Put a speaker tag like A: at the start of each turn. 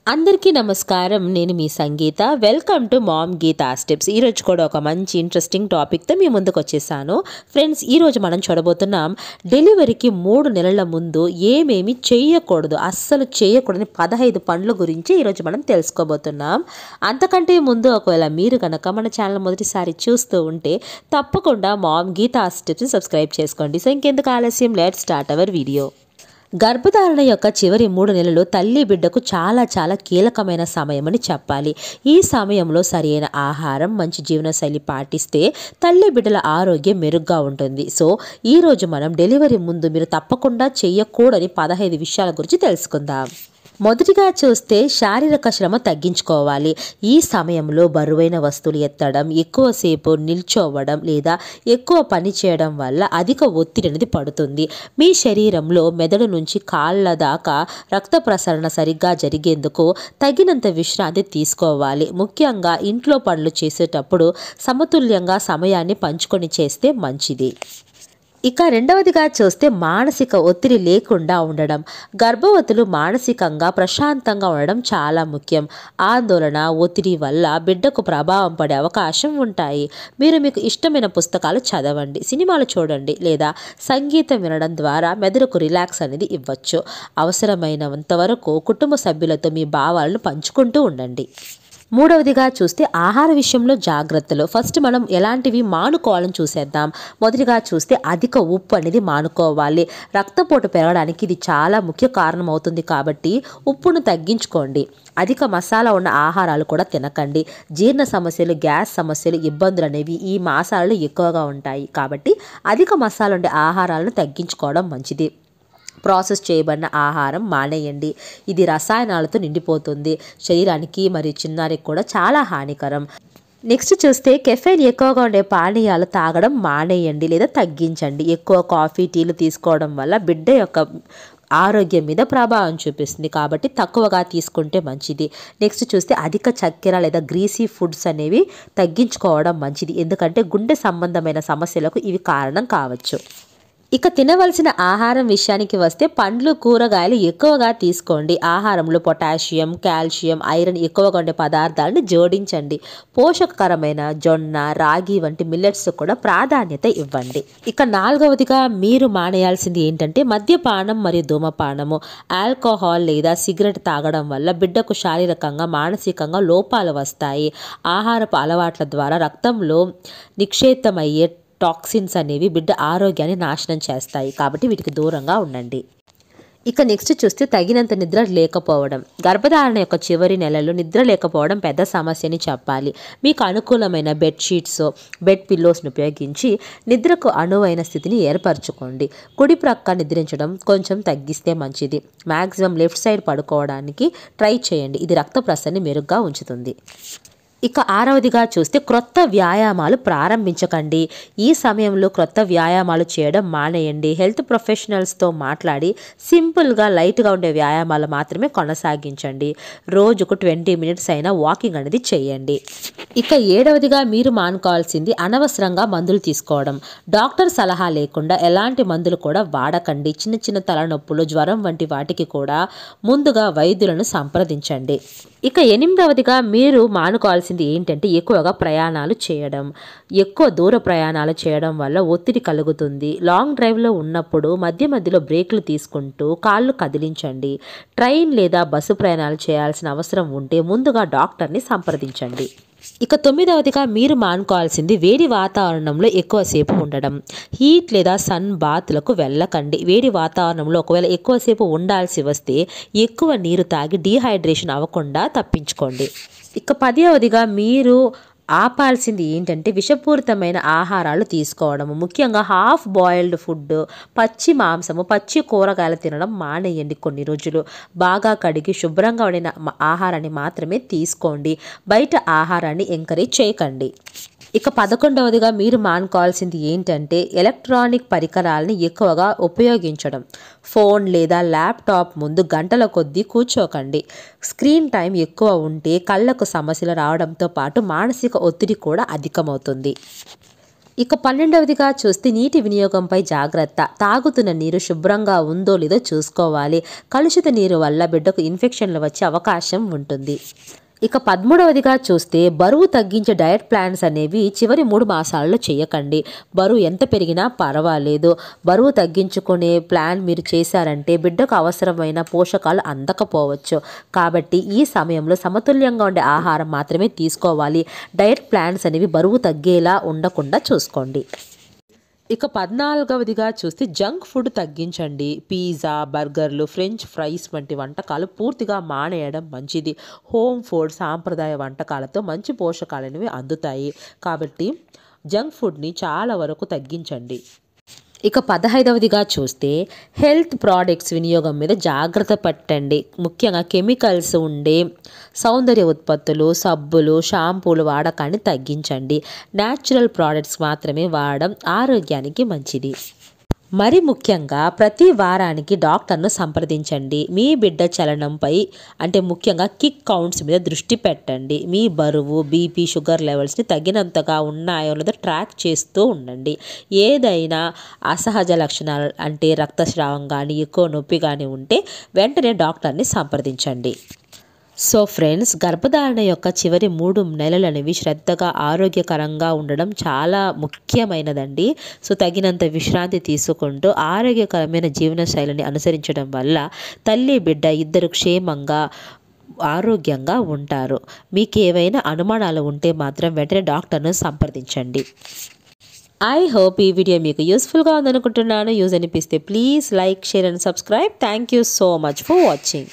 A: అందరికీ నమస్కారం. నేను మీ Sangeetha. Welcome to mom Geetha's tips. ఈరోజు కూడా ఒక మంచి ఇంట్రెస్టింగ్ టాపిక్తో మీ ముందుకు వచ్చేసాను. ఫ్రెండ్స్, ఈరోజు మనం చూడబోతున్నాం డెలివరీకి 3 నెలల ముందు ఏమేమి చేయకూడదు, అస్సలు చేయకూడని 15 పనుల గురించి ఈరోజు మనం తెలుసుకోబోతున్నాం. అంతకంటే ముందు ఒకవేళ మీరు కనుక మన ఛానల్ మొదటిసారి చూస్తూ ఉంటే తప్పకుండా మామ్ గీతాస్ టిప్స్ని సబ్స్క్రైబ్ చేసుకోండి. సో ఇంకెందుకు ఆలస్యం, లెట్స్ స్టార్ట్ అవర్ వీడియో. గర్భధారణ యొక్క చివరి 3 నెలలు తల్లి బిడ్డకు చాలా కీలకమైన సమయమని చెప్పాలి. ఈ సమయంలో సరైన ఆహారం, మంచి జీవనశైలి పాటిస్తే తల్లి బిడ్డల ఆరోగ్యం మెరుగ్గా ఉంటుంది. సో ఈరోజు మనం డెలివరీ ముందు మీరు తప్పకుండా చేయకూడని 15 విషయాల గురించి తెలుసుకుందాం. మొదటిగా చూస్తే శారీరక శ్రమ తగ్గించుకోవాలి. ఈ సమయంలో బరువైన వస్తువులు ఎత్తడం, ఎక్కువసేపు నిల్చోవడం లేదా ఎక్కువ పని చేయడం వల్ల అధిక ఒత్తిడి అనేది పడుతుంది. మీ శరీరంలో మెదడు నుంచి కాళ్ళ దాకా రక్త ప్రసరణ సరిగ్గా జరిగేందుకు తగినంత విశ్రాంతి తీసుకోవాలి. ముఖ్యంగా ఇంట్లో పనులు చేసేటప్పుడు సమతుల్యంగా సమయాన్ని పంచుకొని చేస్తే మంచిది. ఇక రెండవదిగా చూస్తే మానసిక ఒత్తిడి లేకుండా ఉండడం. గర్భవతులు మానసికంగా ప్రశాంతంగా ఉండడం చాలా ముఖ్యం. ఆందోళన, ఒత్తిడి వల్ల బిడ్డకు ప్రభావం పడే అవకాశం ఉంటాయి. మీరు మీకు ఇష్టమైన పుస్తకాలు చదవండి, సినిమాలు చూడండి లేదా సంగీతం వినడం ద్వారా మెదడుకు రిలాక్స్ అనేది ఇవ్వచ్చు. అవసరమైనంత వరకు కుటుంబ సభ్యులతో మీ భావాలను పంచుకుంటూ ఉండండి. మూడవదిగా చూస్తే ఆహార విషయంలో జాగ్రత్తలు. ఫస్ట్ మనం ఎలాంటివి మానుకోవాలని చూసేద్దాం. మొదటిగా చూస్తే అధిక ఉప్పు అనేది మానుకోవాలి. రక్తపోటు పెరగడానికి ఇది చాలా ముఖ్య కారణం అవుతుంది కాబట్టి ఉప్పును తగ్గించుకోండి. అధిక మసాలా ఉన్న ఆహారాలు కూడా తినకండి. జీర్ణ సమస్యలు, గ్యాస్ సమస్యలు, ఇబ్బందులు అనేవి ఈ మాసాలలో ఎక్కువగా ఉంటాయి కాబట్టి అధిక మసాలా ఉండే ఆహారాలను తగ్గించుకోవడం మంచిది. ప్రాసెస్ చేయబడిన ఆహారం మానేయండి. ఇది రసాయనాలతో నిండిపోతుంది. శరీరానికి మరియు చిన్నారికి కూడా చాలా హానికరం. నెక్స్ట్ చూస్తే కెఫెయిన్ ఎక్కువగా ఉండే పానీయాలు తాగడం మానేయండి లేదా తగ్గించండి. ఎక్కువ కాఫీ, టీలు తీసుకోవడం వల్ల బిడ్డ యొక్క ఆరోగ్యం మీద ప్రభావం చూపిస్తుంది కాబట్టి తక్కువగా తీసుకుంటే మంచిది. నెక్స్ట్ చూస్తే అధిక చక్కెర లేదా గ్రీసీ ఫుడ్స్ అనేవి తగ్గించుకోవడం మంచిది. ఎందుకంటే గుండె సంబంధమైన సమస్యలకు ఇవి కారణం కావచ్చు. ఇక తినవలసిన ఆహారం విషయానికి వస్తే పండ్లు, కూరగాయలు ఎక్కువగా తీసుకోండి. ఆహారంలో పొటాషియం, కాల్షియం, ఐరన్ ఎక్కువగా ఉండే పదార్థాలను జోడించండి. పోషకకరమైన జొన్న, రాగి వంటి మిల్లెట్స్ కూడా ప్రాధాన్యత ఇవ్వండి. ఇక నాలుగవదిగా మీరు మానేయాల్సింది ఏంటంటే మద్యపానం మరియు ధూమపానము. ఆల్కహాల్ లేదా సిగరెట్ తాగడం వల్ల బిడ్డకు శారీరకంగా, మానసికంగా లోపాలు వస్తాయి. ఆహారపు అలవాట్ల ద్వారా రక్తంలో నిక్షేపమయ్యే టాక్సిన్స్ అనేవి బిడ్డ ఆరోగ్యాన్ని నాశనం చేస్తాయి కాబట్టి వీటికి దూరంగా ఉండండి. ఇక నెక్స్ట్ చూస్తే తగినంత నిద్ర లేకపోవడం. గర్భధారణ యొక్క చివరి నెలల్లో నిద్ర లేకపోవడం పెద్ద సమస్యని చెప్పాలి. మీకు అనుకూలమైన బెడ్షీట్స్, బెడ్ పిల్లోస్ను ఉపయోగించి నిద్రకు అనువైన స్థితిని ఏర్పరచుకోండి. కుడి ప్రక్క నిద్రించడం కొంచెం తగ్గిస్తే మంచిది. మ్యాక్సిమం లెఫ్ట్ సైడ్ పడుకోవడానికి ట్రై చేయండి. ఇది రక్త ప్రసరణని మెరుగ్గా ఉంచుతుంది. ఇక ఆరవదిగా చూస్తే క్రొత్త వ్యాయామాలు ప్రారంభించకండి. ఈ సమయంలో క్రొత్త వ్యాయామాలు చేయడం మానేయండి. హెల్త్ ప్రొఫెషనల్స్తో మాట్లాడి సింపుల్గా, లైట్గా ఉండే వ్యాయామాలు మాత్రమే కొనసాగించండి. రోజుకు 20 మినిట్స్ అయినా వాకింగ్ అనేది చేయండి. ఇక ఏడవదిగా మీరు మానుకోవాల్సింది అనవసరంగా మందులు తీసుకోవడం. డాక్టర్ సలహా లేకుండా ఎలాంటి మందులు కూడా వాడకండి. చిన్న తలనొప్పులు, జ్వరం వంటి వాటికి కూడా ముందుగా వైద్యులను సంప్రదించండి. ఇక ఎనిమిదవదిగా మీరు మానుకోవాల్సింది ఏంటంటే ఎక్కువగా ప్రయాణాలు చేయడం. ఎక్కువ దూర ప్రయాణాలు చేయడం వల్ల ఒత్తిడి కలుగుతుంది. లాంగ్ డ్రైవ్లో ఉన్నప్పుడు మధ్యలో బ్రేకులు తీసుకుంటూ కాళ్ళు కదిలించండి. ట్రైన్ లేదా బస్సు ప్రయాణాలు చేయాల్సిన అవసరం ఉంటే ముందుగా డాక్టర్ని సంప్రదించండి. ఇక 9వదిగా మీరు మానుకోవాల్సింది వేడి వాతావరణంలో ఎక్కువసేపు ఉండడం. హీట్ లేదా సన్ బాత్లకు వెళ్ళకండి. వేడి వాతావరణంలో ఒకవేళ ఎక్కువసేపు ఉండాల్సి వస్తే ఎక్కువ నీరు తాగి డీహైడ్రేషన్ అవ్వకుండా తప్పించుకోండి. ఇక 10వదిగా మీరు ఆపాల్సింది ఏంటంటే విషపూరితమైన ఆహారాలు తీసుకోవడము. ముఖ్యంగా హాఫ్ బాయిల్డ్ ఫుడ్, పచ్చి మాంసము, పచ్చి కూరగాయలు తినడం మానేయండి. కొన్ని రోజులు బాగా కడిగి శుభ్రంగా వండిన ఆహారాన్ని మాత్రమే తీసుకోండి. బయట ఆహారాన్ని ఎంకరేజ్ చేయకండి. ఇక 11వదిగా మీరు మానుకోవాల్సింది ఏంటంటే ఎలక్ట్రానిక్ పరికరాలని ఎక్కువగా ఉపయోగించడం. ఫోన్ లేదా ల్యాప్టాప్ ముందు గంటల కొద్దీ కూర్చోకండి. స్క్రీన్ టైం ఎక్కువ ఉంటే కళ్ళకు సమస్యలు రావడంతో పాటు మానసిక ఒత్తిడి కూడా అధికమవుతుంది. ఇక 12వదిగా చూస్తే నీటి వినియోగంపై జాగ్రత్త. తాగుతున్న నీరు శుభ్రంగా ఉందో లేదో చూసుకోవాలి. కలుషిత నీరు వల్ల బిడ్డకు ఇన్ఫెక్షన్లు వచ్చే అవకాశం ఉంటుంది. ఇక 13వదిగా చూస్తే బరువు తగ్గించే డయట్ ప్లాన్స్ అనేవి చివరి 3 మాసాలలో చేయకండి. బరువు ఎంత పెరిగినా పర్వాలేదు. బరువు తగ్గించుకునే ప్లాన్ మీరు చేశారంటే బిడ్డకు అవసరమైన పోషకాలు అందకపోవచ్చు. కాబట్టి ఈ సమయంలో సమతుల్యంగా ఉండే ఆహారం మాత్రమే తీసుకోవాలి. డయట్ ప్లాన్స్ అనేవి బరువు తగ్గేలా ఉండకుండా చూసుకోండి. ఇక 14వదిగా చూస్తే జంక్ ఫుడ్ తగ్గించండి. పిజ్జా, బర్గర్లు, ఫ్రెంచ్ ఫ్రైస్ వంటి వంటకాలు పూర్తిగా మానేయడం మంచిది. హోమ్ ఫుడ్, సాంప్రదాయ వంటకాలతో మంచి పోషకాలనేవి అందుతాయి. కాబట్టి జంక్ ఫుడ్ని చాలా వరకు తగ్గించండి. ఇక 15వదిగా చూస్తే హెల్త్ ప్రోడక్ట్స్ వినియోగం మీద జాగ్రత్త పట్టండి. ముఖ్యంగా కెమికల్స్ ఉండే సౌందర్య ఉత్పత్తులు, సబ్బులు, షాంపూలు వాడకాన్ని తగ్గించండి. న్యాచురల్ ప్రోడక్ట్స్ మాత్రమే వాడడం ఆరోగ్యానికి మంచిది. మరి ముఖ్యంగా ప్రతి వారానికి డాక్టర్ను సంప్రదించండి. మీ బిడ్డ చలనంపై అంటే ముఖ్యంగా కిక్ కౌంట్స్ మీద దృష్టి పెట్టండి. మీ బరువు, బీపీ, షుగర్ లెవెల్స్ని తగినంతగా ఉన్నాయో లేదో ట్రాక్ చేస్తూ ఉండండి. ఏదైనా అసహజ లక్షణాలు అంటే రక్తస్రావం కానీ ఎక్కువ నొప్పి కానీ ఉంటే వెంటనే డాక్టర్ని సంప్రదించండి. సో ఫ్రెండ్స్, గర్భధారణ యొక్క చివరి 3 నెలలు అనేవి శ్రద్ధగా ఆరోగ్యకరంగా ఉండడం చాలా ముఖ్యమైనదండి. సో తగినంత విశ్రాంతి తీసుకుంటూ ఆరోగ్యకరమైన జీవనశైలిని అనుసరించడం వల్ల తల్లి బిడ్డ ఇద్దరు క్షేమంగా ఆరోగ్యంగా ఉంటారు. మీకు ఏవైనా అనుమానాలు ఉంటే మాత్రం వెంటనే డాక్టర్ను సంప్రదించండి. ఐ హోప్ ఈ వీడియో మీకు యూస్ఫుల్గా ఉందనుకుంటున్నాను. యూజ్ అనిపిస్తే please like, share and subscribe. Thank you so much for watching.